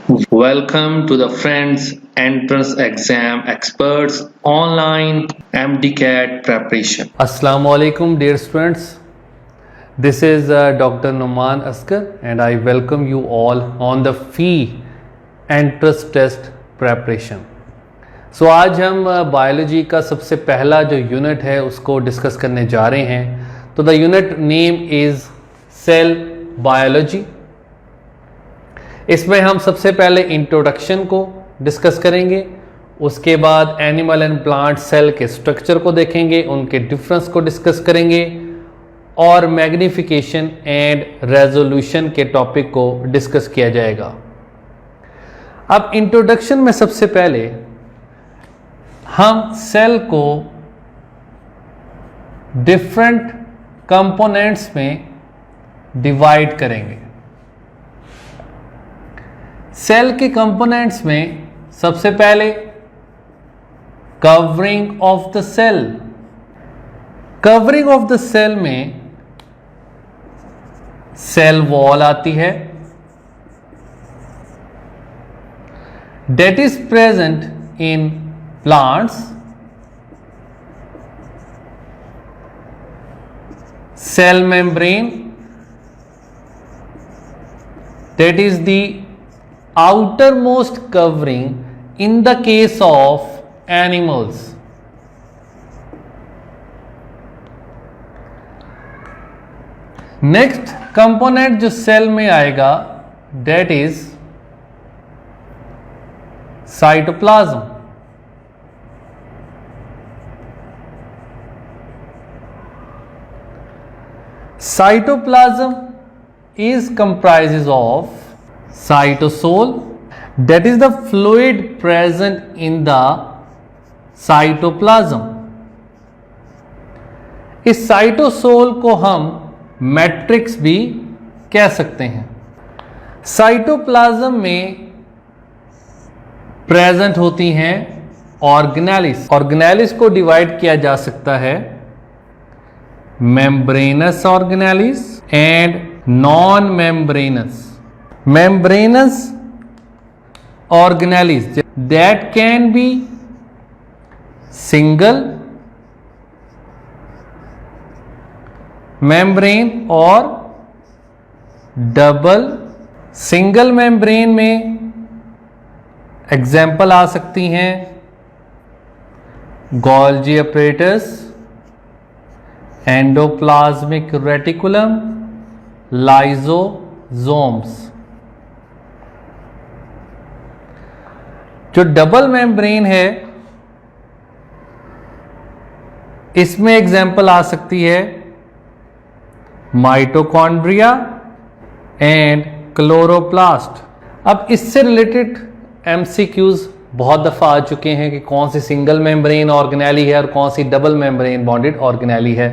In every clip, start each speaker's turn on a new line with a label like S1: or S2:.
S1: Welcome to the Friends Entrance Exam Experts Online MDCAT Preparation.
S2: Assalamu alaikum dear students. This is Dr. Numan Askar and I welcome you all on the fee entrance test preparation. So आज हम biology का सबसे पहला जो unit है उसको discuss करने जा रहे हैं. तो the unit name is cell biology. इसमें हम सबसे पहले इंट्रोडक्शन को डिस्कस करेंगे, उसके बाद एनिमल एंड प्लांट सेल के स्ट्रक्चर को देखेंगे, उनके डिफरेंस को डिस्कस करेंगे और मैग्नीफिकेशन एंड रेजोल्यूशन के टॉपिक को डिस्कस किया जाएगा. अब इंट्रोडक्शन में सबसे पहले हम सेल को डिफरेंट कंपोनेंट्स में डिवाइड करेंगे. सेल के कंपोनेंट्स में सबसे पहले covering of the cell. Covering of the cell में सेल वॉल आती है, that is present in plants. Cell membrane, that is the outermost covering in the case of animals. Next component जो cell में आएगा that is cytoplasm. Cytoplasm is comprises of cytosol, that is the fluid present in the cytoplasm. इस cytosol को हम matrix भी कह सकते हैं. साइटोप्लाज्म में प्रेजेंट होती हैं ऑर्गेनेलिस. ऑर्गेनेलिस को डिवाइड किया जा सकता है membranes organelles and non membranes. membranous organelles that can be single membrane और डबल. सिंगल मेम्ब्रेन में एग्जाम्पल आ सकती हैं Golgi apparatus, endoplasmic reticulum, lysosomes. जो डबल मेम्ब्रेन है इसमें एग्जाम्पल आ सकती है माइटोकॉन्ड्रिया एंड क्लोरोप्लास्ट. अब इससे रिलेटेड एमसीक्यूज बहुत दफ़ा आ चुके हैं कि कौन सी सिंगल मेम्ब्रेन ऑर्गेनेली है और कौन सी डबल मेम्ब्रेन बॉन्डेड ऑर्गेनेली है.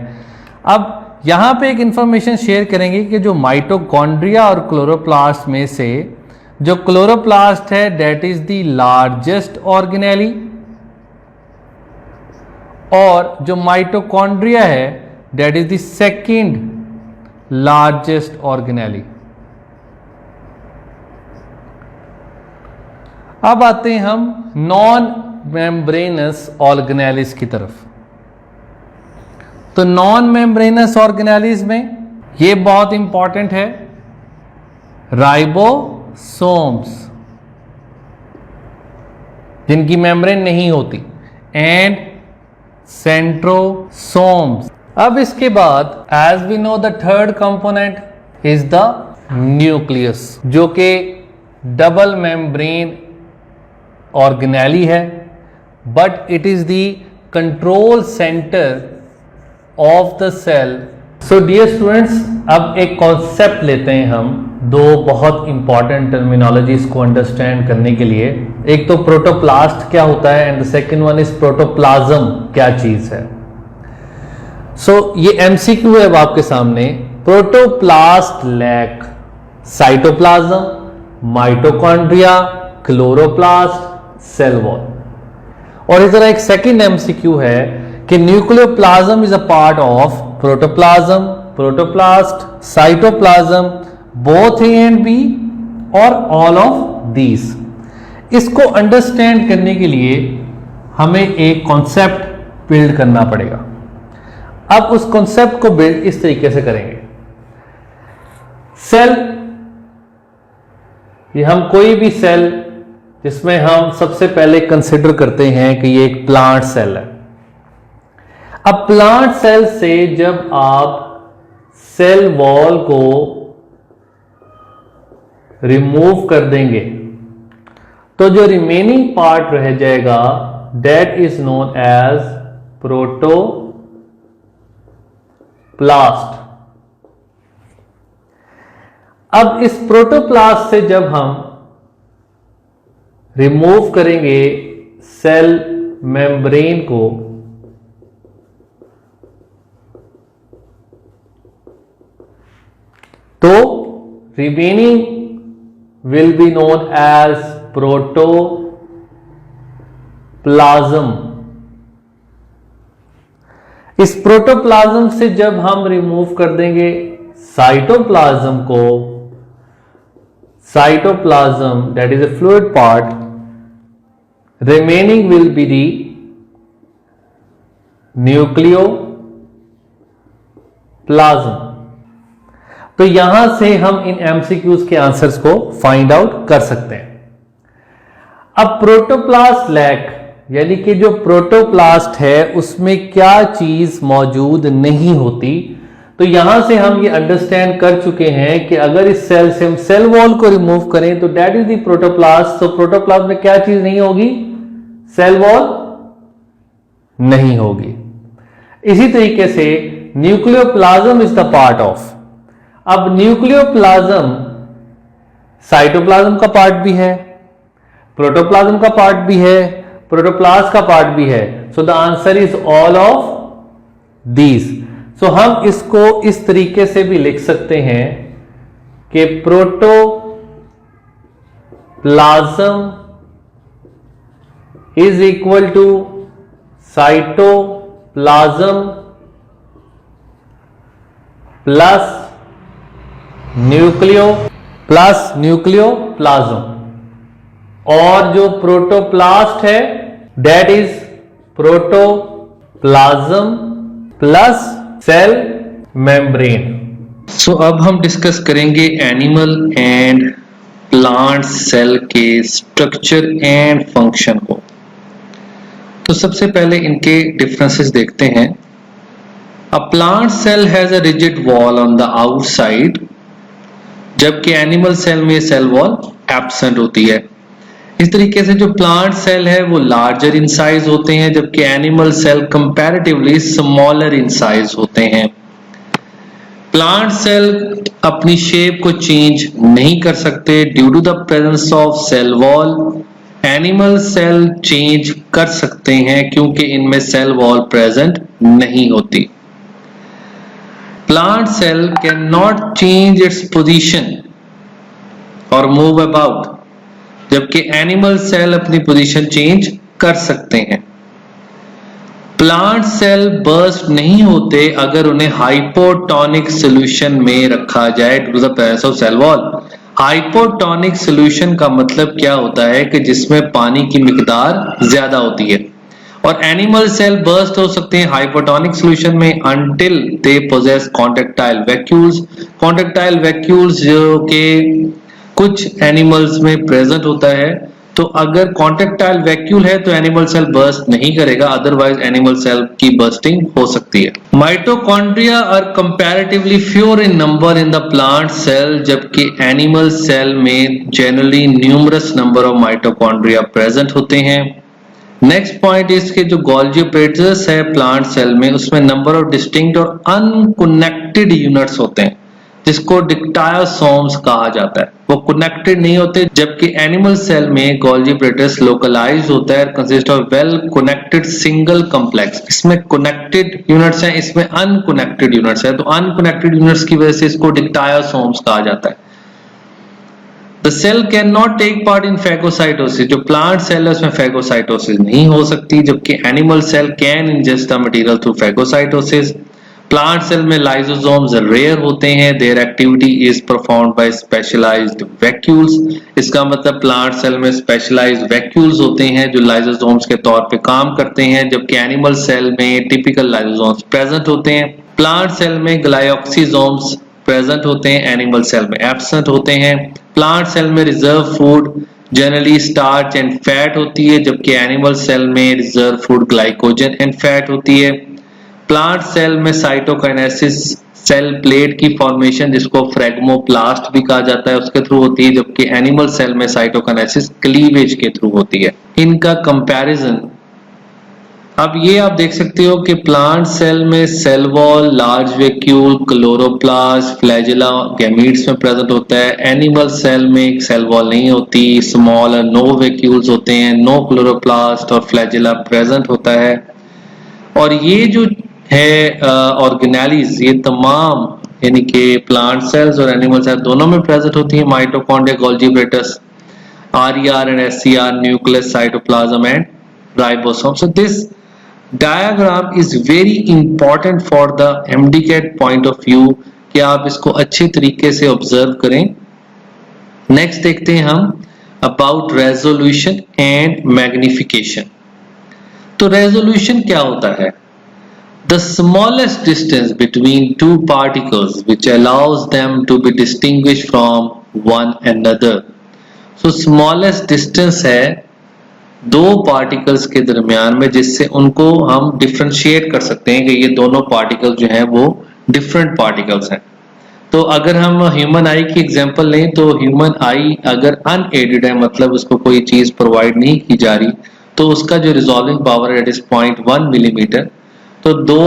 S2: अब यहाँ पे एक इंफॉर्मेशन शेयर करेंगे कि जो माइटोकॉन्ड्रिया और क्लोरोप्लास्ट में से जो क्लोरोप्लास्ट है that is the largest organelle और जो माइटोकॉन्ड्रिया है that is the second largest organelle. अब आते हैं हम नॉन मेम्ब्रेनस ऑर्गेनेलिस की तरफ. तो नॉन मेम्ब्रेनस ऑर्गेनेलिस में ये बहुत इंपॉर्टेंट है राइबोसोम्स जिनकी मेम्ब्रेन नहीं होती एंड सेंट्रोसोम्स. अब इसके बाद as we know the third component is the nucleus जो कि डबल मेम्ब्रेन ऑर्गेनेली है but it is the control centre of the cell. So dear students, अब एक कॉन्सेप्ट लेते हैं हम दो बहुत इंपॉर्टेंट टर्मिनोलॉजीज को अंडरस्टैंड करने के लिए. एक तो प्रोटोप्लास्ट क्या होता है and the second one is protoplasm क्या चीज है. सो ये एमसीक्यू है अब आपके सामने. Protoplast lack cytoplasm, mitochondria, chloroplast, cell wall. और इस तरह एक सेकंड एमसीक्यू है कि nucleoplasm is a part of protoplasm, protoplast, cytoplasm, both A and B और ऑल ऑफ these। इसको अंडरस्टैंड करने के लिए हमें एक कॉन्सेप्ट बिल्ड करना पड़ेगा। अब उस कॉन्सेप्ट को बिल्ड इस तरीके से करेंगे। सेल, ये हम कोई भी सेल जिसमें हम सबसे पहले कंसिडर करते हैं कि ये एक प्लांट सेल है। अब प्लांट सेल से जब आप सेल वॉल को रिमूव कर देंगे तो जो रिमेनिंग पार्ट रह जाएगा that is known as protoplast. अब इस प्रोटोप्लास्ट से जब हम रिमूव करेंगे सेल मेम्ब्रेन को तो remaining will be known as protoplasm. इस प्रोटोप्लाज्म से जब हम रिमूव कर देंगे साइटोप्लाज्म को, cytoplasm that is a fluid part, remaining will be the nucleoplasm. तो यहां से हम इन एमसीक्यूज के आंसर्स को फाइंड आउट कर सकते हैं। अब प्रोटोप्लास्ट लैक यानी कि जो प्रोटोप्लास्ट है उसमें क्या चीज मौजूद नहीं होती, तो यहां से हम ये अंडरस्टैंड कर चुके हैं कि अगर इस सेल से हम सेल वॉल को रिमूव करें तो दैट इज द प्रोटोप्लास्ट। तो प्रोटोप्लास्ट में क्या चीज नहीं होगी? सेल वॉल नहीं होगी। इसी तरीके से nucleoplasm is the part of. अब न्यूक्लियोप्लाज्म साइटोप्लाज्म का पार्ट भी है, प्रोटोप्लाज्म का पार्ट भी है, प्रोटोप्लास्ट का पार्ट भी है। So the answer is all of these. So हम इसको इस तरीके से भी लिख सकते हैं कि protoplasm is equal to cytoplasm plus nucleoplasm, और जो प्रोटोप्लास्ट है that is protoplasm plus cell membrane.
S1: So अब हम डिस्कस करेंगे एनिमल एंड प्लांट सेल के स्ट्रक्चर एंड फंक्शन को। तो सबसे पहले इनके डिफरेंसेस देखते हैं। A plant cell has a rigid wall on the outside, जबकि एनिमल सेल में सेल वॉल एब्सेंट होती है। इस तरीके से जो प्लांट सेल है वो लार्जर इन साइज होते हैं, जबकि animal cell comparatively smaller in size होते हैं। प्लांट सेल अपनी शेप को चेंज नहीं कर सकते due to the presence of cell wall. Animal cell change कर सकते हैं क्योंकि इनमें सेल वॉल प्रेजेंट नहीं होती। Plant cell cannot change its position or move about, जबकि एनिमल सेल अपनी पोजीशन चेंज कर सकते हैं। प्लांट सेल बर्स्ट नहीं होते अगर उन्हें हाइपोटोनिक सॉल्यूशन में रखा जाए due to the presence of cell wall. Hypotonic solution का मतलब क्या होता है कि जिसमें पानी की मिकदार ज्यादा होती है, और एनिमल सेल बर्स्ट हो सकते हैं हाइपोटोनिक सॉल्यूशन में until they possess contractile vacuoles. Contractile vacuoles जो कि कुछ एनिमल्स में प्रेजेंट होता है, तो अगर कॉन्ट्रैक्टाइल वैक्यूल है तो एनिमल सेल बर्स्ट नहीं करेगा, अदरवाइज एनिमल सेल की बर्स्टिंग हो सकती है। Mitochondria are comparatively fewer in number in the plant cell, जबकि एनिमल सेल में generally numerous number of mitochondria present होते हैं। नेक्स्ट पॉइंट इसके जो गोल्जी ऑपरेटर्स है प्लांट सेल में, उसमें नंबर ऑफ डिस्टिंक्ट और अनकनेक्टेड यूनिट्स होते हैं जिसको डिक्टायोसोम्स कहा जाता है, वो कनेक्टेड नहीं होते। जबकि एनिमल सेल में गोल्जी ऑपरेटर्स लोकलाइज्ड होता है, consist of well connected single complex. इसमें कनेक्टेड यूनिट्स हैं, इसमें अनकनेक्टेड यूनिट्स है, तो अनकनेक्टेड यूनिट्स की वजह से इसको डिक्टायोसोम्स कहा जाता है। The cell cannot take part in phagocytosis। जो प्लांट सेल है उसमें phagocytosis नहीं हो सकती, जबकि animal cell can ingest the material through phagocytosis। Plant cell में लाइसोसोम्स रेयर होते हैं, their activity is performed by specialised vacuoles. इसका मतलब प्लांट सेल में स्पेशलाइज्ड वैक्यूल्स होते हैं जो लाइसोसोम्स के तौर पे काम करते हैं, जबकि एनिमल सेल में टिपिकल लाइसोसोम्स प्रेजेंट होते हैं। प्लांट सेल में ग्लाइकोक्सिसोम्स प्रेजेंट होते हैं, एनिमल सेल में एब्सेंट होते हैं। प्लांट सेल में reserve food generally starch and fat होती है, जबकि एनिमल सेल में reserve food glycogen and fat होती है। प्लांट सेल में साइटोकाइनेसिस सेल प्लेट की फॉर्मेशन, जिसको फ्रेगमोप्लास्ट भी कहा जाता है, उसके थ्रू होती है, जबकि एनिमल सेल में साइटोकाइनेसिस क्लीवेज के थ्रू होती है। इनका कंपैरिजन अब ये आप देख सकते हो कि प्लांट सेल में cell wall, large vacuole, chloroplast, flagella gametes में प्रेजेंट होता है। एनिमल सेल में एक सेल वॉल नहीं होती, स्मॉल और नो वैक्यूल्स होते हैं, नो क्लोरोप्लास्ट और फ्लैजेला प्रेजेंट होता है। और ये जो है ऑर्गेनेलिस, ये तमाम यानी कि प्लांट सेल्स और एनिमल सेल दोनों में प्रेजेंट होती है। Mitochondria, Golgi apparatus, RER and SCR, nucleus, cytoplasm and ribosome. So this diagram is very important for the MDCAT point of view कि आप इसको अच्छे तरीके से ऑब्जर्व करें। नेक्स्ट देखते हैं हम अबाउट रेजोल्यूशन एंड मैग्निफिकेशन। तो रेजोल्यूशन क्या होता है? The smallest distance between two particles which allows them to be distinguished from one another. So smallest distance है दो पार्टिकल्स के दरमियान में, जिससे उनको हम डिफरेंशिएट कर सकते हैं कि ये दोनों पार्टिकल्स जो हैं वो डिफरेंट पार्टिकल्स हैं। तो अगर हम ह्यूमन आई की एग्जांपल लें तो ह्यूमन आई अगर अनएडेड है, मतलब उसको कोई चीज प्रोवाइड नहीं की जा रही, तो उसका जो रिजॉल्विंग पावर है इट इज 0.1 मिलीमीटर। तो दो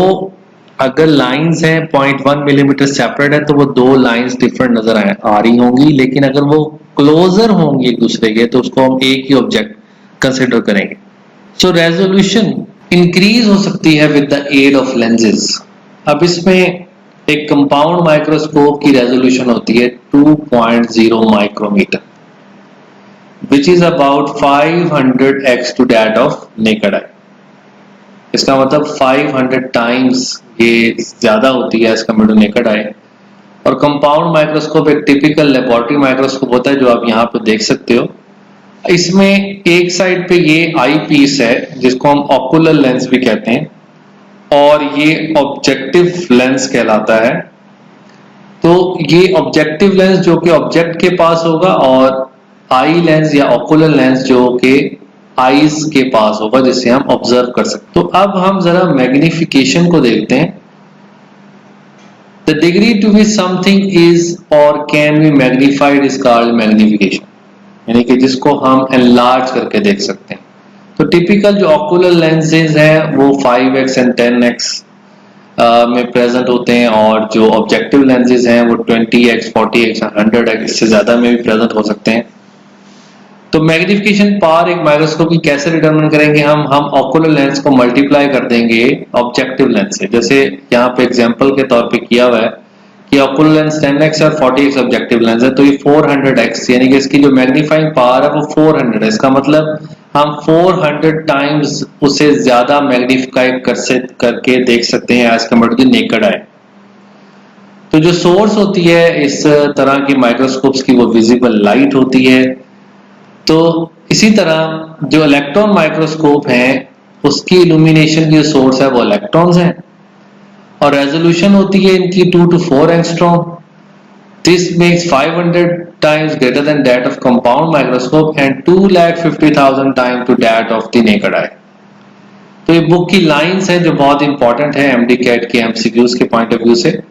S1: अगर लाइंस हैं 0.1 मिलीमीटर सेपरेट है तो वो दो लाइंस डिफरेंट नजर आ रही होंगी, लेकिन अगर वो क्लोजर होंगी एक दूसरे के तो उसको हम एक ही ऑब्जेक्ट कंसिडर करेंगे। सो रेजोल्यूशन इंक्रीज हो सकती है with the aid of lenses. अब इसमें एक कंपाउंड माइक्रोस्कोप की रेजोल्यूशन होती है 2.0 micrometre, which is about 500x to that of naked eye. इसका मतलब 500 टाइम्स ये ज्यादा होती है as compare to naked eye. और कंपाउंड माइक्रोस्कोप एक टिपिकल लेबोरेटरी माइक्रोस्कोप होता है जो आप यहाँ पे देख सकते हो। इसमें एक साइड पे ये आई पीस है जिसको हम ऑकुलर लेंस भी कहते हैं, और ये ऑब्जेक्टिव लेंस कहलाता है। तो ये ऑब्जेक्टिव लेंस जो कि ऑब्जेक्ट के पास होगा, और आई लेंस या ऑकुलर लेंस जो कि आईज के पास होगा, जिसे हम ऑब्जर्व कर सकते। तो अब हम जरा मैग्निफिकेशन को देखते हैं। The degree to which something is or can be magnified is called magnification, यानी कि जिसको हम एनलार्ज करके देख सकते हैं। तो टिपिकल जो ऑकुलर लेंसेज हैं वो 5x एंड 10x में प्रेजेंट होते हैं, और जो ऑब्जेक्टिव लेंसेज हैं वो 20x, 40x, 100x इससे ज्यादा में भी प्रेजेंट हो सकते हैं। तो मैग्निफिकेशन पावर एक माइक्रोस्कोप की कैसे डिटरमिन करेंगे? हम ऑकुलर लेंस को मल्टीप्लाई कर देंगे ऑब्जेक्टिव लेंस से। जैसे यहाँ पे एग्जांपल के तौर पे किया हुआ है कि ऑकुलर लेंस 10x और 40x ऑब्जेक्टिव लेंस है, तो ये 400x यानी कि इसकी जो मैग्नीफाइंग पावर है वो 400 है। इसका मतलब हम 400 टाइम्स उसे ज्यादा मैग्नीफाई करके देख सकते हैं as compare to the naked eye. तो जो सोर्स होती है इस तरह की माइक्रोस्कोप्स की वो विजिबल लाइट होती है। तो इसी तरह जो इलेक्ट्रॉन माइक्रोस्कोप है उसकी इल्यूमिनेशन की सोर्स है वो इलेक्ट्रॉन्स हैं, और रेजोल्यूशन होती है इनकी 2 to 4 angstrom. This makes 500 times greater than that of compound microscope and 2,50,000 times to that of the naked eye। तो ये बुक की लाइंस हैं जो बहुत इंपॉर्टेंट है MDCAT के MCQs के पॉइंट ऑफ व्यू से।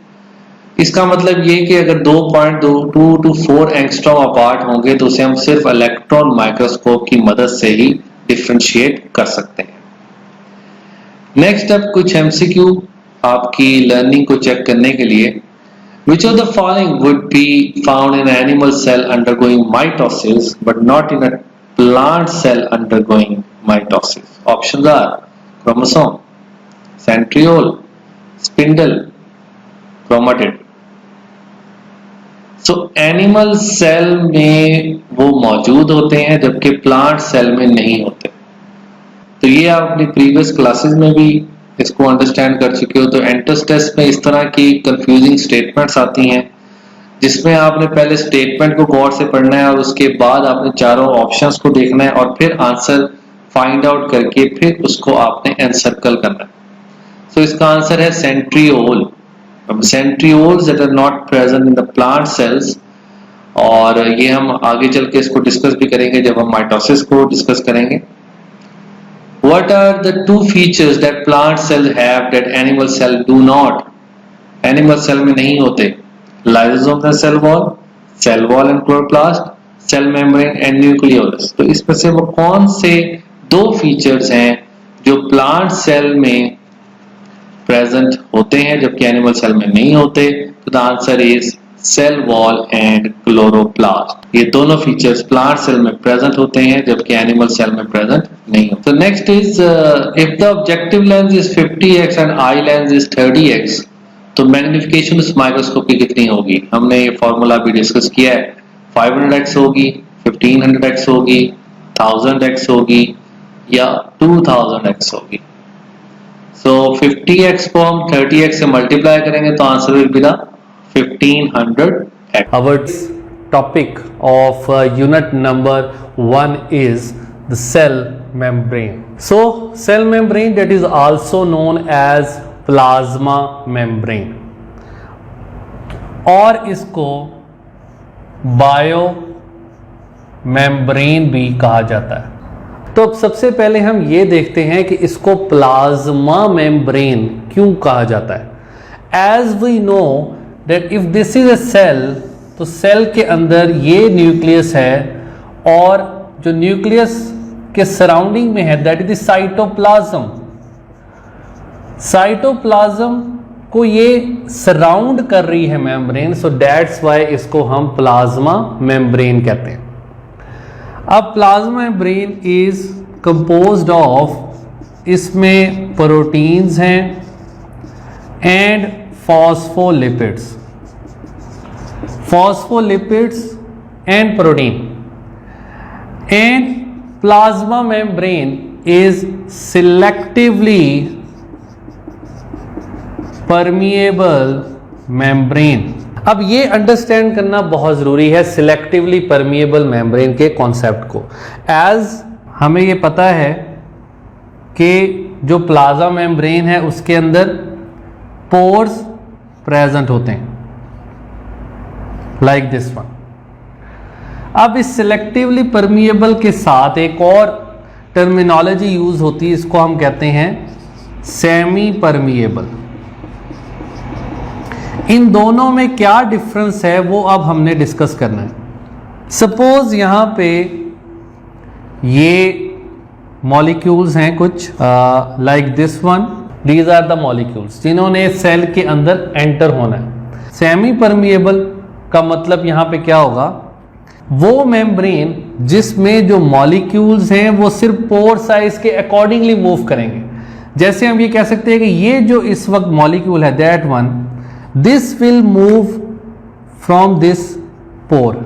S1: इसका मतलब ये कि अगर 2.2 to 4 एंगस्ट्रॉम अपार्ट होंगे तो उसे हम सिर्फ इलेक्ट्रॉन माइक्रोस्कोप की मदद से ही डिफरेंशिएट कर सकते हैं। नेक्स्ट अब कुछ MCQ आपकी लर्निंग को चेक करने के लिए। Which of the following would be found in an animal cell undergoing mitosis but not in a plant cell undergoing mitosis? Options are chromosome, centriole, spindle, chromatid। So animal cell में वो मौजूद होते हैं जबकि plant cell में नहीं होते। तो ये आप अपनी प्रीवियस क्लासेस में भी इसको अंडरस्टैंड कर चुके हो, तो एंट्रेंस टेस्ट में इस तरह की कंफ्यूजिंग स्टेटमेंट्स आती हैं जिसमें आपने पहले स्टेटमेंट को गौर से पढ़ना है और उसके बाद आपने चारों ऑप्शंस को देखना है और फिर आंसर फाइंड आउट करके फिर उसको आपने एनसर्कल करना है। सो इसका आंसर है centriole. Centrioles that are not present in the plant cells, और ये हम आगे चल के इसको डिस्कस भी करेंगे जब हम माइटोसिस को डिस्कस करेंगे। What are the two features that plant cells have that animal cell do not? Animal cell में नहीं होते। Lysosomal cell wall and chloroplast, cell membrane and nucleolus। तो इसमें से वो कौन से दो फीचर्स हैं जो प्लांट सेल में प्रेजेंट होते हैं जबकि एनिमल सेल में नहीं होते? तो the answer is cell wall and chloroplast. ये दोनों फीचर्स प्लांट सेल में प्रेजेंट होते हैं जबकि एनिमल सेल में प्रेजेंट नहीं होते। तो next is if the objective lens is 50x and eye lens is 30x, तो मैग्निफिकेशन उस माइक्रोस्कोप की कितनी होगी? हमने ये फॉर्मूला भी डिस्कस किया है। 500x होगी, 1500x होगी, 1000x होगी या 2000x होगी। सो 50x को हम 30x से मल्टीप्लाई करेंगे तो answer will be the 1500x।
S2: Our topic of unit number 1 is the cell membrane. So cell membrane, that is also known as plasma membrane, और इसको बायो मेम्ब्रेन भी कहा जाता है। तो अब सबसे पहले हम ये देखते हैं कि इसको प्लाज्मा मेम्ब्रेन क्यों कहा जाता है। As we know that if this is a cell, तो सेल के अंदर ये न्यूक्लियस है और जो न्यूक्लियस के सराउंडिंग में है that is the cytoplasm. Cytoplasm को ये सराउंड कर रही है मेम्ब्रेन, सो दैट्स वाई इसको हम प्लाज्मा मेम्ब्रेन कहते हैं। अब plasma membrane is composed of, इसमें प्रोटीन्स हैं and phospholipids and protein, and plasma membrane is selectively permeable membrane। अब ये अंडरस्टैंड करना बहुत ज़रूरी है सिलेक्टिवली परमिएबल मेम्ब्रेन के कॉन्सेप्ट को। एज हमें ये पता है कि जो प्लाज्मा मेम्ब्रेन है उसके अंदर पोर्स प्रेजेंट होते हैं लाइक दिस वन। अब इस सिलेक्टिवली परमिएबल के साथ एक और टर्मिनोलॉजी यूज होती है, इसको हम कहते हैं सेमी परमिएबल। इन दोनों में क्या डिफरेंस है वो अब हमने डिस्कस करना है। सपोज यहां पे ये मॉलिक्यूल्स हैं कुछ like this one, these are the molecules जिन्होंने सेल के अंदर एंटर होना है। सेमी परमिएबल का मतलब यहां पे क्या होगा, वो मेम्ब्रेन जिसमें जो मॉलिक्यूल्स हैं वो सिर्फ पोर साइज के अकॉर्डिंगली मूव करेंगे। जैसे हम ये कह सकते हैं कि ये जो इस वक्त मॉलिक्यूल है that one, this will move from this pore.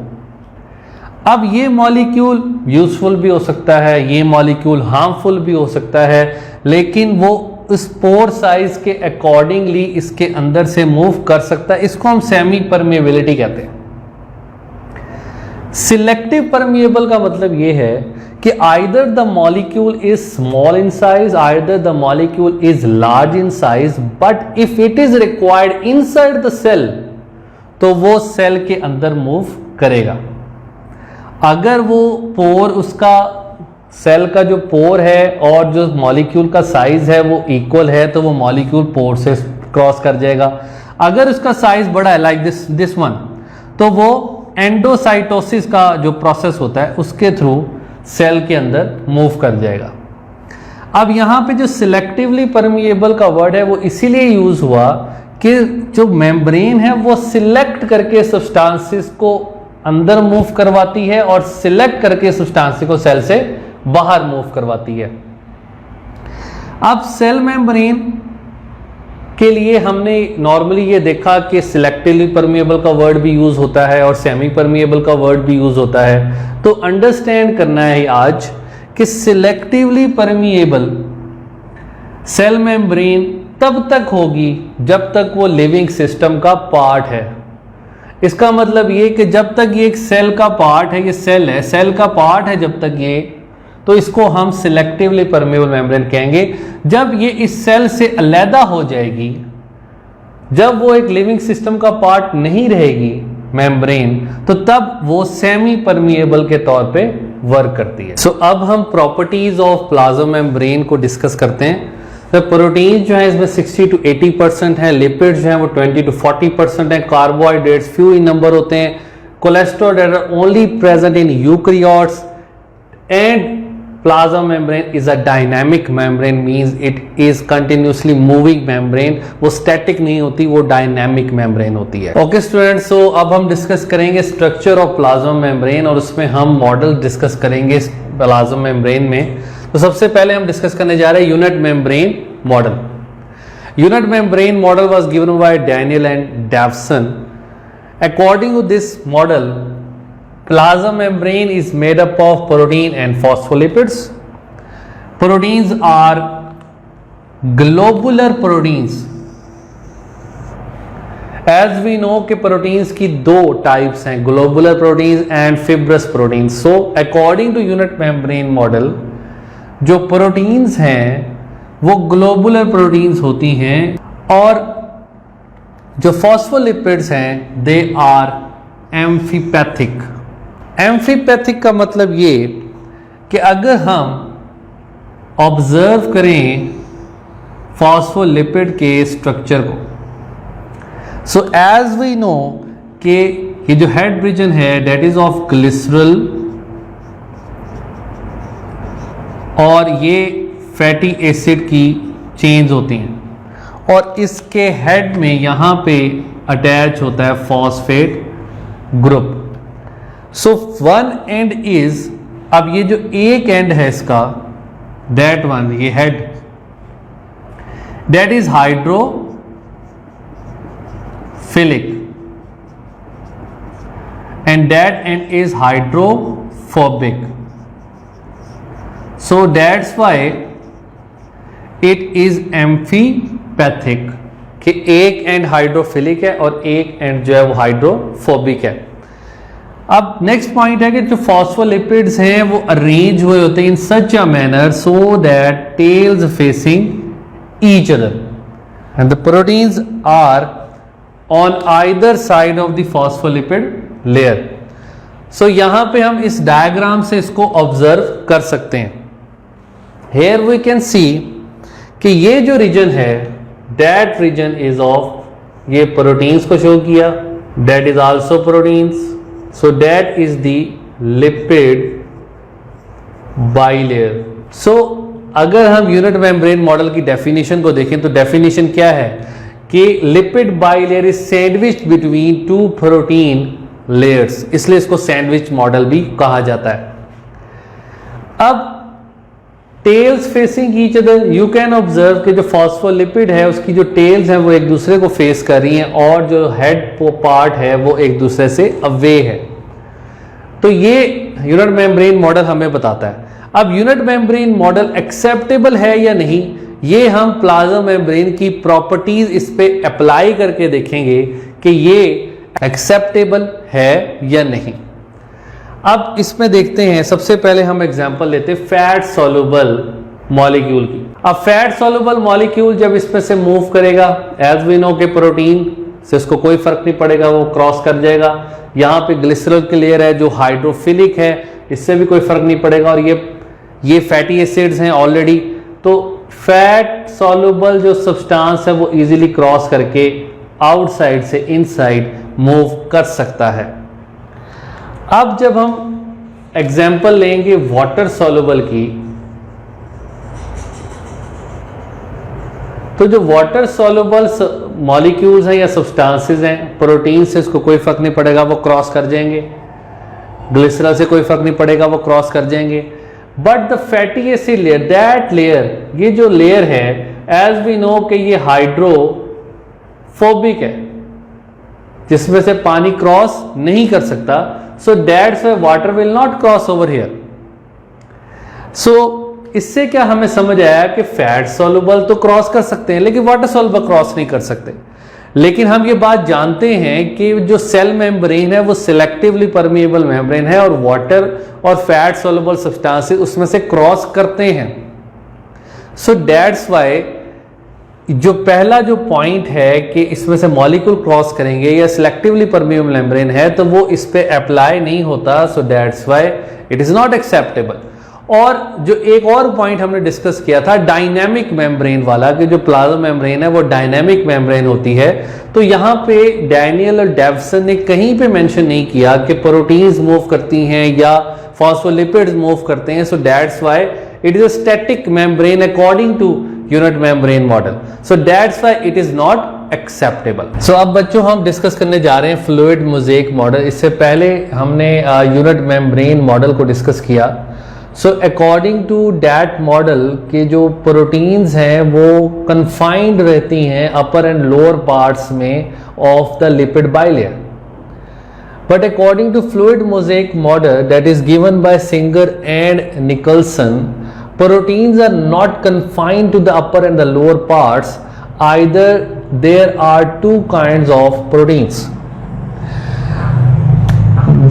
S2: अब ये मॉलिक्यूल यूजफुल भी हो सकता है, ये मॉलिक्यूल हार्मफुल भी हो सकता है, लेकिन वो इस पोर साइज के अकॉर्डिंगली इसके अंदर से मूव कर सकता है। इसको हम सेमी परमिएबिलिटी कहते हैं। सिलेक्टिव परमिएबल का मतलब ये है कि either the molecule is small in size, either the molecule is large in size, but if it is required inside the cell तो वो सेल के अंदर मूव करेगा। अगर वो पोर, उसका सेल का जो पोर है और जो मॉलिक्यूल का साइज है वो इक्वल है तो वो मॉलिक्यूल पोर से क्रॉस कर जाएगा। अगर उसका साइज बड़ा है लाइक दिस वन, तो वो एंडोसाइटोसिस का जो प्रोसेस होता है उसके थ्रू सेल के अंदर मूव कर जाएगा। अब यहाँ पे जो सिलेक्टिवली परमिएबल का वर्ड है वो इसीलिए यूज हुआ कि जो मेम्ब्रेन है वो सिलेक्ट करके सब्सटेंसेस को अंदर मूव करवाती है और सिलेक्ट करके सब्सटेंसेस को सेल से बाहर मूव करवाती है। अब सेल मेम्ब्रेन के लिए हमने नॉर्मली ये देखा कि सिलेक्टिवली परमिएबल का वर्ड भी यूज होता है और सेमी परमिएबल का वर्ड भी यूज होता है। तो अंडरस्टैंड करना है आज कि सिलेक्टिवली परमिएबल सेल मेम्ब्रेन तब तक होगी जब तक वो लिविंग सिस्टम का पार्ट है। इसका मतलब ये कि जब तक ये एक सेल का पार्ट है, ये सेल है, सेल का पार्ट है जब तक ये, तो इसको हम सिलेक्टिवली परमेबल मेम्ब्रेन कहेंगे। जब ये इस सेल से अलग हो जाएगी, जब वो एक लिविंग सिस्टम का पार्ट नहीं रहेगी मेम्ब्रेन, तो तब वो सेमी परमिएबल के तौर पे वर्क करती है। सो अब हम प्रॉपर्टीज ऑफ प्लाज्मा मेम्ब्रेन को डिस्कस करते हैं। तो प्रोटीन जो है इसमें 60 to 80% है, लिपिड्स जो है वो 20 to 40% है, कार्बोहाइड्रेट्स फ्यू इन नंबर होते हैं, cholesterol that are only present in eukaryotes, and plasma membrane is a dynamic membrane, means it is continuously moving membrane, वो static नहीं होती, वो dynamic membrane होती है। ओके स्टूडेंट्स, सो अब हम डिस्कस करेंगे स्ट्रक्चर ऑफ प्लाज्मा मेम्ब्रेन और उसमें हम मॉडल डिस्कस करेंगे प्लाज्मा मेम्ब्रेन में। तो सबसे पहले हम डिस्कस करने जा रहे हैं unit membrane model. Unit membrane model was given by Danielli and Davson. According to this model, plasma membrane is made up of protein and phospholipids. Proteins are globular proteins. As we know कि proteins की दो types हैं, globular proteins and fibrous proteins. So according to unit membrane model, जो proteins हैं वो globular proteins होती हैं, और जो phospholipids हैं they are amphipathic. एम्फीपैथिक का मतलब ये कि अगर हम ऑब्जर्व करें फॉस्फोलिपिड के स्ट्रक्चर को, सो एज वी नो कि ये जो हेड रीजन है दैट इज ऑफ ग्लिसरल, और ये फैटी एसिड की चेन्स होती हैं, और इसके हेड में यहां पे अटैच होता है phosphate group. So one and is, अब ये जो एक एंड है इसका, दैट वन, ये head, that is hydrophilic and that and is hydrophobic. So that's why it is amphipathic, कि एक एंड हाइड्रोफिलिक है और एक एंड जो है वो हाइड्रोफोबिक है। अब नेक्स्ट पॉइंट है कि जो फॉस्फोलिपिड्स हैं वो अरेंज हुए होते हैं in such a manner so that tails facing each other and the proteins are on either side of the phospholipid layer. So यहां पे हम इस डायग्राम से इसको ऑब्जर्व कर सकते हैं। हेयर वी कैन सी कि ये जो रीजन है दैट रीजन इज ऑफ, ये प्रोटीन्स को शो किया, that is also proteins, so that is the lipid bilayer. so अगर हम यूनिट मेम्ब्रेन मॉडल की डेफिनेशन को देखें तो डेफिनेशन क्या है कि lipid bilayer is sandwiched between two protein layers, इसलिए इसको सैंडविच मॉडल भी कहा जाता है। अब tails facing each other, you can observe कि जो फॉस्फोलिपिड है उसकी जो टेल्स हैं वो एक दूसरे को फेस कर रही हैं, और जो हेड पार्ट है वो एक दूसरे से अवे है। तो ये यूनिट मेम्ब्रेन मॉडल हमें बताता है। अब यूनिट मेम्ब्रेन मॉडल एक्सेप्टेबल है या नहीं, ये हम प्लाज्मा मेम्ब्रेन की प्रॉपर्टीज इस पे अप्लाई करके देखेंगे कि ये एक्सेप्टेबल है या नहीं। अब इसमें देखते हैं, सबसे पहले हम एग्जांपल लेते हैं फैट सॉल्युबल मॉलिक्यूल की। अब फैट सॉल्युबल मॉलिक्यूल जब इसमें से मूव करेगा, एज वी नो के प्रोटीन से इसको कोई फर्क नहीं पड़ेगा, वो क्रॉस कर जाएगा। यहाँ पे ग्लिसरॉल की लेयर है जो हाइड्रोफिलिक है, इससे भी कोई फर्क नहीं पड़ेगा, और ये फैटी एसिड्स हैं ऑलरेडी। तो फैट सॉल्युबल जो सब्सटेंस है वो इजीली क्रॉस करके आउटसाइड से इनसाइड मूव कर सकता है। अब जब हम एग्जाम्पल लेंगे वाटर सॉल्युबल की, तो जो वाटर सॉल्युबल मॉलिक्यूल्स हैं या सब्सटेंसेस हैं, प्रोटीन से इसको कोई फर्क नहीं पड़ेगा, वो क्रॉस कर जाएंगे, ग्लिसरॉल से कोई फर्क नहीं पड़ेगा, वो क्रॉस कर जाएंगे। But the fatty acid layer, that layer, ये जो लेयर है एज वी नो कि ये हाइड्रोफोबिक है, जिसमें से पानी क्रॉस नहीं कर सकता। So that's why water will not cross over here. So इससे क्या हमें समझ आया कि फैट सॉल्युबल तो क्रॉस कर सकते हैं लेकिन वाटर सॉल्युबल क्रॉस नहीं कर सकते। लेकिन हम ये बात जानते हैं कि जो सेल मेम्ब्रेन है वो सिलेक्टिवली परमिएबल मेम्ब्रेन है और वाटर और फैट सॉल्युबल सब्सटेंसेस उसमें से क्रॉस करते हैं। सो दैट्स व्हाई जो पहला जो पॉइंट है कि इसमें से मॉलिक्यूल क्रॉस करेंगे या सिलेक्टिवली परमिएबल मेम्ब्रेन है तो वो इस पे अप्लाई नहीं होता। सो that's why it is not acceptable. और जो एक और पॉइंट हमने डिस्कस किया था डायनेमिक मेम्ब्रेन वाला कि जो प्लाज्मा मेम्ब्रेन है वो डायनेमिक मेम्ब्रेन होती है। तो यहाँ पे डैनियल और डेवसन ने कहीं पे मेंशन नहीं किया कि प्रोटीन्स मूव करती हैं या फॉस्फोलिपिड्स मूव करते हैं। So that's why it is a static membrane according to unit membrane model. So that's why it is not acceptable. So अब बच्चों हम डिस्कस करने जा रहे हैं फ्लूइड मोज़ेक मॉडल। इससे पहले हमने यूनिट मेम्ब्रेन मॉडल को डिस्कस किया। So according to that model के जो प्रोटीन्स हैं वो कन्फाइंड रहती हैं अपर एंड लोअर पार्ट्स में of the lipid bilayer. But according to fluid mosaic model that is given by Singer and Nicholson, proteins are not confined to the upper and the lower parts. Either there are two kinds of proteins.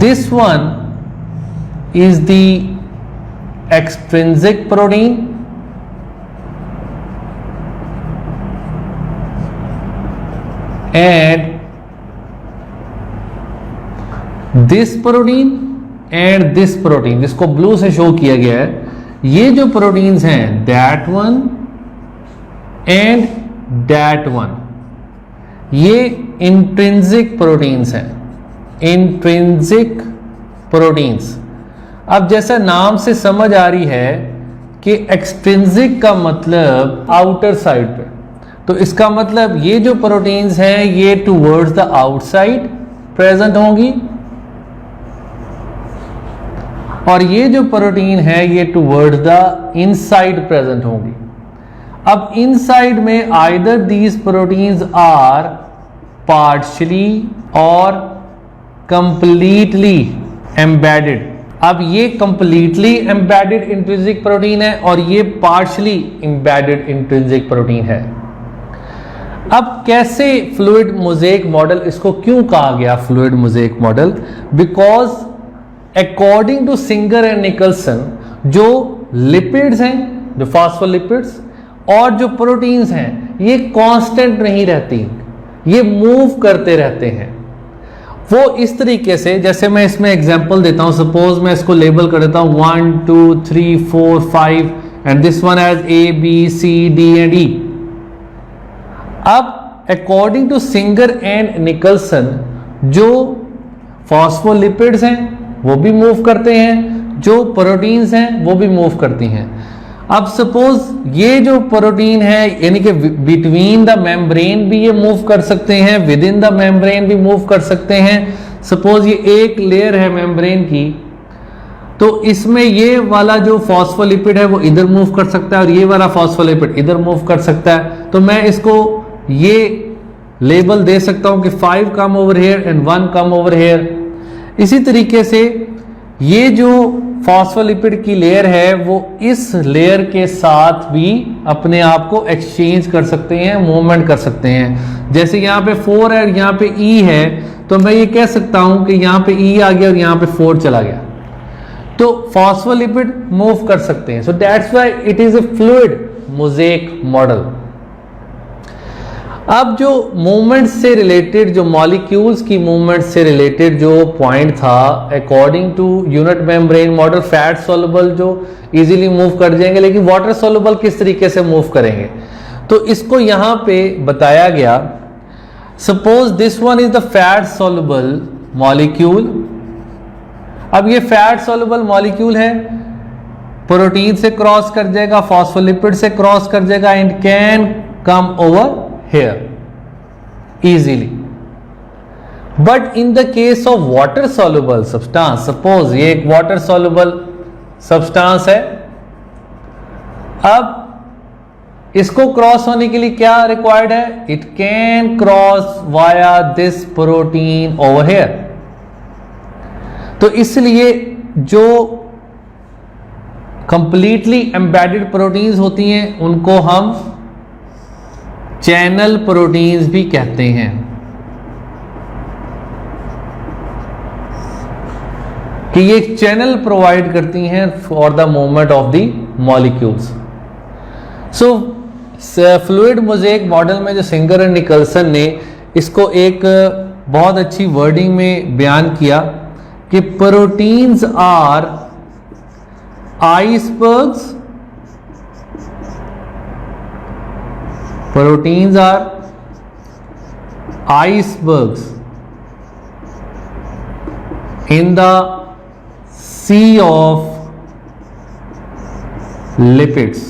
S2: This one is the extrinsic protein and this protein and this protein जिसको blue से show किया गया है, ये जो proteins हैं that one and that one, ये intrinsic proteins हैं, इंट्रिंसिक प्रोटीन्स। अब जैसा नाम से समझ आ रही है कि एक्सट्रिंसिक का मतलब आउटर साइड पे, तो इसका मतलब ये जो प्रोटीन्स हैं ये टुवर्ड्स द आउटसाइड प्रेजेंट होंगी और ये जो प्रोटीन है ये टुवर्ड्स द इनसाइड प्रेजेंट होंगी। अब इनसाइड में either these proteins are partially और कंप्लीटली एम्बेडेड। अब ये कंप्लीटली एम्बेडेड इंट्रिंसिक प्रोटीन है और ये पार्शियली एम्बेडेड इंट्रिंसिक प्रोटीन है। अब कैसे फ्लूइड मोज़ेक मॉडल, इसको क्यों कहा गया fluid mosaic model? Because according to Singer and Nicolson जो लिपिड्स हैं, जो फॉस्फोलिपिड्स और जो प्रोटीन्स हैं ये कांस्टेंट नहीं रहती, ये मूव करते रहते हैं। वो इस तरीके से, जैसे मैं इसमें एग्जांपल देता हूं, सपोज मैं इसको लेबल कर देता हूं 1 2 3 4 5 and this one has A B C D and E। अब according to Singer and Nicolson जो फॉस्फोलिपिड्स हैं वो भी मूव करते हैं, जो प्रोटीन्स हैं वो भी मूव करती हैं। अब सपोज ये जो प्रोटीन है यानी कि बिटवीन द मेम्ब्रेन भी ये मूव कर सकते हैं, विद इन द मेम्ब्रेन भी मूव कर सकते हैं। सपोज ये एक लेयर है मेम्ब्रेन की, तो इसमें ये वाला जो फॉस्फोलिपिड है वो इधर मूव कर सकता है और ये वाला फॉस्फोलिपिड इधर मूव कर सकता है। तो मैं इसको ये लेबल दे सकता हूं कि 5 come over here and 1 come over here. इसी तरीके से ये जो फॉस्फोलिपिड की लेयर है वो इस लेयर के साथ भी अपने आप को एक्सचेंज कर सकते हैं, मूवमेंट कर सकते हैं। जैसे यहाँ पे 4 है और यहाँ पे E है, तो मैं ये कह सकता हूं कि यहाँ पे E आ गया और यहाँ पे 4 चला गया, तो फॉस्फोलिपिड मूव कर सकते हैं। So that's why it is a fluid mosaic model. अब जो मूवमेंट से रिलेटेड, जो मॉलिक्यूल्स की मूवमेंट से रिलेटेड जो पॉइंट था according to unit membrane model, fat soluble जो इजीली मूव कर जाएंगे, लेकिन वाटर सॉल्युबल किस तरीके से मूव करेंगे, तो इसको यहां पे बताया गया। Suppose this one is the fat soluble molecule. अब ये फैट सॉल्युबल मॉलिक्यूल है, प्रोटीन से क्रॉस कर जाएगा, फॉस्फोलिपिड से क्रॉस कर जाएगा and can come over here easily. But in the case of water soluble substance, suppose ये एक water soluble substance है, अब इसको क्रॉस होने के लिए क्या रिक्वायर्ड है? It can cross via this protein over here. तो इसलिए जो कंप्लीटली एम्बेडेड प्रोटीन्स होती हैं, उनको हम चैनल प्रोटीन्स भी कहते हैं। कि ये चैनल प्रोवाइड करती हैं for the movement of the molecules. So fluid mosaic model में जो सिंगर एंड निकल्सन ने इसको एक बहुत अच्छी वर्डिंग में बयान किया कि proteins are icebergs, proteins are icebergs in the sea of lipids.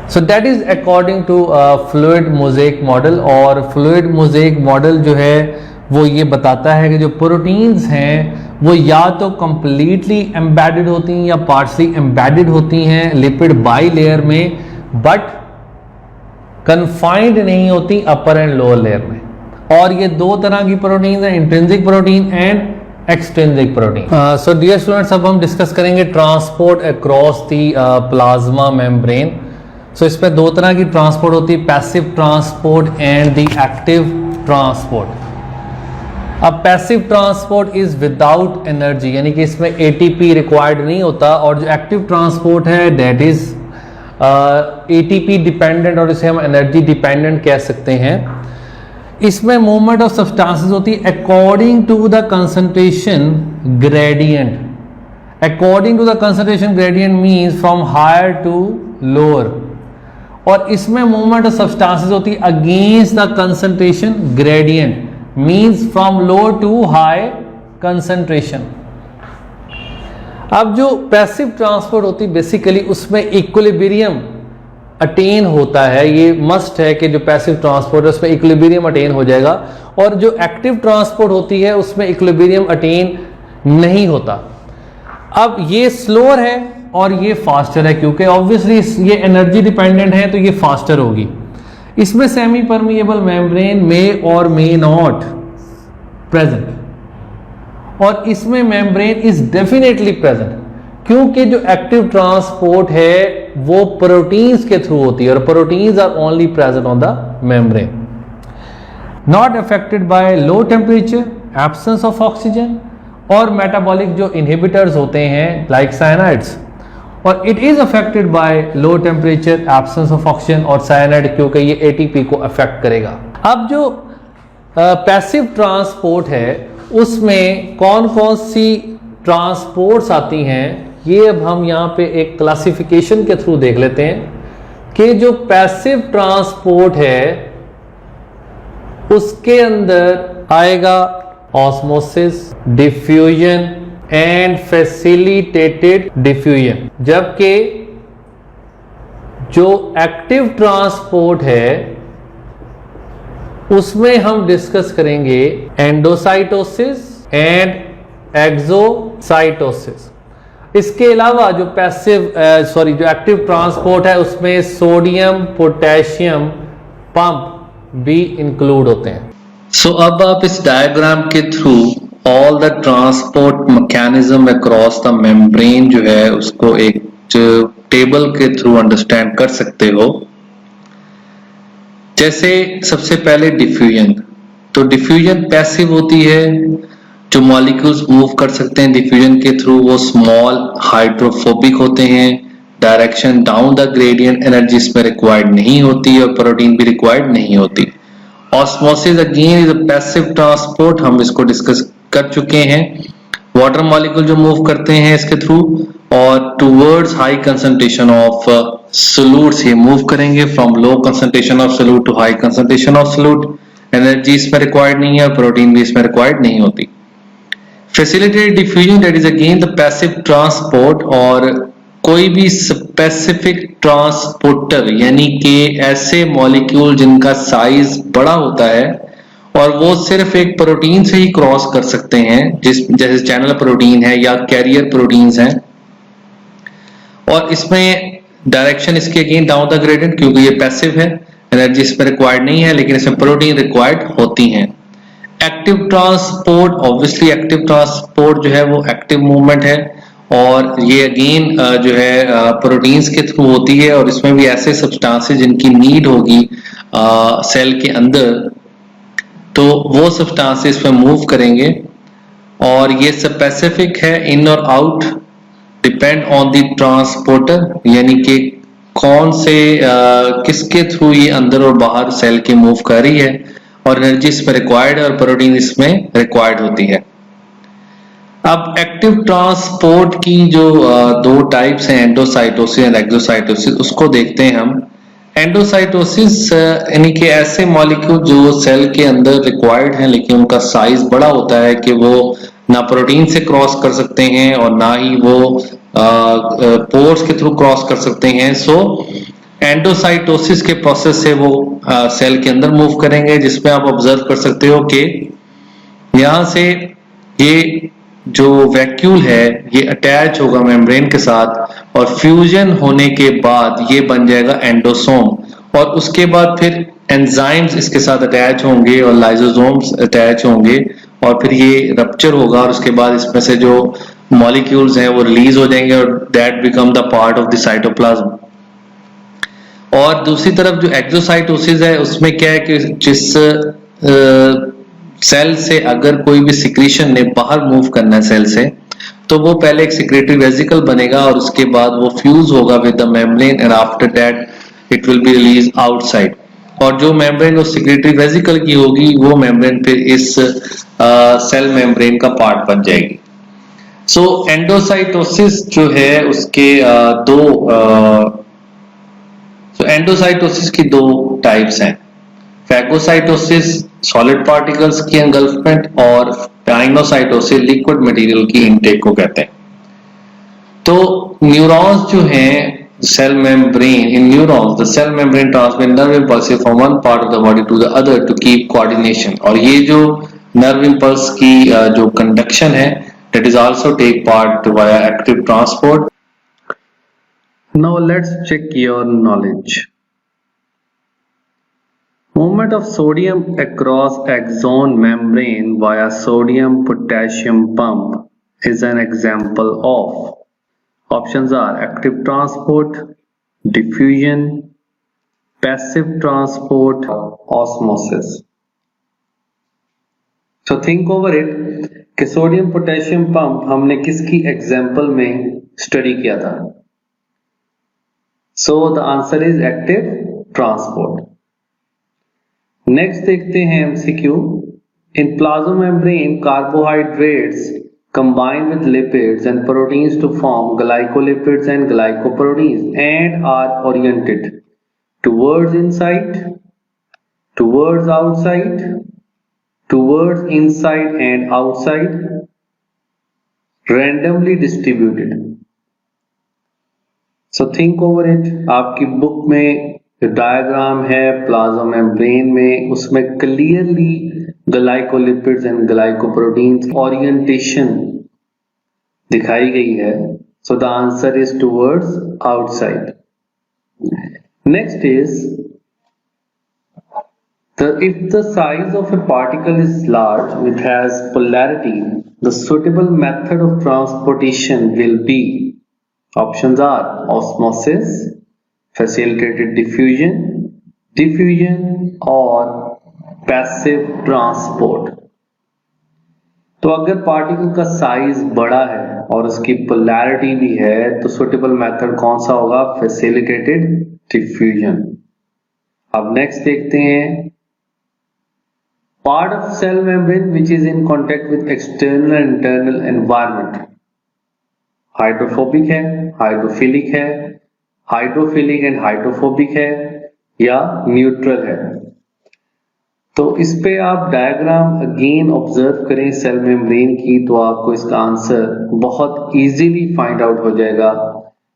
S2: So that is according to fluid mosaic model। और fluid mosaic model जो है वो ये बताता है कि जो प्रोटीन्स हैं वो या तो completely embedded होती हैं या partially embedded होती हैं लिपिड बाई लेयर में, बट confined नहीं होती अपर एंड लोअर लेयर में। और ये दो तरह की प्रोटीन है, intrinsic protein and extrinsic protein. So dear students, अब हम डिस्कस करेंगे transport across the plasma membrane. So इसमें दो तरह की ट्रांसपोर्ट होती है, passive transport and the active transport. अब passive transport is without energy, यानी कि इसमें एटीपी रिक्वायर्ड नहीं होता, और जो एक्टिव ट्रांसपोर्ट है दैट इज एटीपी डिपेंडेंट, और इसे हम एनर्जी डिपेंडेंट कह सकते हैं। इसमें मूवमेंट ऑफ सब्सटेंसेस होती है according to the concentration gradient. According to the concentration gradient means from higher to lower, और इसमें मूवमेंट ऑफ सब्सटेंसेस होती है against the concentration gradient, means from lower to high concentration. अब जो passive transport होती है बेसिकली उसमें equilibrium attain होता है, ये मस्ट है कि जो पैसिव ट्रांसपोर्ट है उसमें इक्विलिब्रियम अटेन हो जाएगा, और जो एक्टिव ट्रांसपोर्ट होती है उसमें इक्विलिब्रियम अटेन नहीं होता। अब ये स्लोअर है और ये फास्टर है, क्योंकि ऑब्वियसली ये एनर्जी डिपेंडेंट है तो ये फास्टर होगी। इसमें सेमी परमिएबल मेम्ब्रेन में और मे नॉट प्रेजेंट, और इसमें मेम्ब्रेन इज डेफिनेटली प्रेजेंट, क्योंकि जो एक्टिव ट्रांसपोर्ट है वो प्रोटीन्स के थ्रू होती है, और proteins are only present on the membrane. Not affected by low temperature, absence of oxygen, और मेटाबॉलिक जो इनहिबिटर्स होते हैं लाइक साइनाइड्स, और it is affected by low temperature, absence of oxygen और साइनाइड, क्योंकि ये एटीपी को अफेक्ट करेगा। अब जो पैसिव ट्रांसपोर्ट है उसमें कौन कौन सी ट्रांसपोर्ट्स आती हैं, ये अब हम यहाँ पे एक क्लासिफिकेशन के थ्रू देख लेते हैं कि जो पैसिव ट्रांसपोर्ट है उसके अंदर आएगा osmosis, diffusion and facilitated diffusion, जबकि जो एक्टिव ट्रांसपोर्ट है उसमें हम डिस्कस करेंगे एंडोसाइटोसिस एंड एक्सोसाइटोसिस। इसके अलावा जो जो एक्टिव ट्रांसपोर्ट है उसमें सोडियम पोटेशियम पंप भी इंक्लूड होते हैं।
S1: सो अब आप इस डायग्राम के through all the transport mechanism across the membrane जो है उसको एक टेबल के थ्रू अंडरस्टैंड कर सकते हो। जैसे सबसे पहले डिफ्यूजन, तो डिफ्यूजन पैसिव होती है, जो मॉलिक्यूल्स मूव कर सकते हैं डिफ्यूजन के थ्रू वो स्मॉल हाइड्रोफोबिक होते हैं, direction down the gradient, energy इसमें रिक्वायर्ड नहीं होती और प्रोटीन भी रिक्वायर्ड नहीं होती। Osmosis again is a passive transport, हम इसको डिस्कस कर चुके हैं। वाटर मॉलिक्यूल जो मूव करते हैं इसके थ्रू और towards high concentration of solutes ये मूव करेंगे, from low concentration of solute to high concentration of solute, energy इसमें रिक्वायर्ड नहीं है, प्रोटीन भी इसमें रिक्वायर्ड नहीं होती। Facilitated diffusion that is again the passive transport, और कोई भी स्पेसिफिक ट्रांसपोर्टर यानी कि ऐसे मॉलिक्यूल जिनका साइज बड़ा होता है और वो सिर्फ एक प्रोटीन से ही क्रॉस कर सकते हैं, जैसे चैनल प्रोटीन है या कैरियर प्रोटीन्स हैं, और इसमें डायरेक्शन इसके अगेन डाउन द ग्रेडियंट, क्योंकि ये पैसिव है, एनर्जी इसमें रिक्वायर्ड नहीं है, लेकिन इसमें प्रोटीन रिक्वायर्ड होती हैं। Active transport, obviously active transport जो है वो एक्टिव मूवमेंट है और ये अगेन जो है प्रोटीन्स के थ्रू होती है और इसमें भी ऐसे सब्सटेंसेस जिनकी नीड होगी सेल के अंदर, तो वो सब्सटेंसेस में मूव करेंगे और ये स्पेसिफिक है इन और out depend on the transporter, यानी कि कौन से किसके थ्रू ये अंदर और बाहर सेल के मूव कर रही है और एनर्जी इसमें रिक्वायर्ड है और प्रोटीन इसमें रिक्वायर्ड होती है। अब एक्टिव ट्रांसपोर्ट की जो दो टाइप्स हैं, एंडोसाइटोसिस एंड एक्सोसाइटोसिस, उसको देखते हैं हम। एंडोसाइटोसिस यानी कि ऐसे मॉलिक्यूल जो सेल के अंदर रिक्वायर्ड हैं लेकिन उनका साइज बड़ा होता है कि वो ना प्रोटीन से क्रॉस कर सकते हैं और ना ही वो पोर्स के थ्रू क्रॉस कर सकते हैं। सो एंडोसाइटोसिस के प्रोसेस से वो सेल के अंदर मूव करेंगे, जिसमें आप ऑब्जर्व कर सकते हो कि यहां से ये जो वैक्यूल है ये अटैच होगा मेम्ब्रेन के साथ और फ्यूजन होने के बाद ये बन जाएगा एंडोसोम और उसके बाद फिर एंजाइम्स इसके साथ अटैच होंगे और लाइसोसोम्स अटैच होंगे और फिर ये रप्चर होगा और उसके बाद इसमें से जो मॉलिक्यूल्स हैं वो रिलीज हो जाएंगे और that become the part of the cytoplasm. और दूसरी तरफ जो एक्सोसाइटोसिस है उसमें क्या है कि जिस सेल से अगर कोई भी सिक्रीशन ने बाहर मूव करना है सेल से, तो वो पहले एक सिक्रेटरी वेसिकल बनेगा और उसके बाद वो फ्यूज होगा with the membrane and after that it will be release outside. और जो मेम्ब्रेन उस सिक्रेटरी वेसिकल की होगी वो मेम्ब्रेन फिर इस सेल मेम्ब्रेन का पार्ट बन जाएगी। सो एंडोसाइटोसिस जो है उसके एंडोसाइटोसिस की दो टाइप्स हैं, फैगोसाइटोसिस सॉलिड पार्टिकल्स की एंगल्फमेंट और पाइनोसाइटोसिस लिक्विड मटेरियल की इनटेक को कहते हैं। तो न्यूरॉन्स जो हैं cell membrane, in neurons the cell membrane transmit nerve impulses from one part of the body to the other to keep coordination, और ये जो नर्व इम्पल्स की जो कंडक्शन है that is also take part via active transport. Now let's check your knowledge. Movement of sodium across axon membrane via sodium-potassium pump is an example of. Options are active transport, diffusion, passive transport, osmosis. So think over it कि sodium potassium pump हमने किसकी example में study किया था? So the answer is active transport. Next देखते हैं MCQ. In plasma membrane carbohydrates combine with lipids and proteins to form glycolipids and glycoproteins and are oriented towards inside, towards outside, towards inside and outside, randomly distributed. So think over it. आपकी book में जो diagram है plasma membrane में उसमें clearly glycolipids and glycoproteins orientation दिखाई गई है। So the answer is towards outside. Next is if the size of a particle is large which has polarity, the suitable method of transportation will be. Options are osmosis, facilitated diffusion, diffusion और passive transport। तो अगर particle का size बड़ा है और उसकी polarity भी है तो सुटेबल मेथड कौन सा होगा? Facilitated diffusion. अब नेक्स्ट देखते हैं part of cell membrane which is in contact with external and internal environment. Hydrophobic है, हाइड्रोफिलिक है, हाइड्रोफिलिक एंड हाइड्रोफोबिक है या न्यूट्रल है। तो इस पे आप डायग्राम अगेन ऑब्जर्व करें सेल मेम्ब्रेन की तो आपको इसका आंसर बहुत इजीली फाइंड आउट हो जाएगा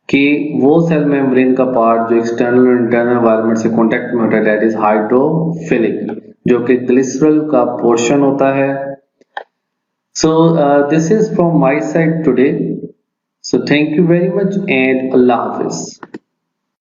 S1: कि वो सेल मेम्ब्रेन का पार्ट जो एक्सटर्नल और इंटरनल एनवायरनमेंट से कांटेक्ट में होता है दैट इज हाइड्रोफिलिक, जो कि ग्लिसरॉल का पोर्शन होता है। So this is from my side today. So thank you very much and Allah Hafiz.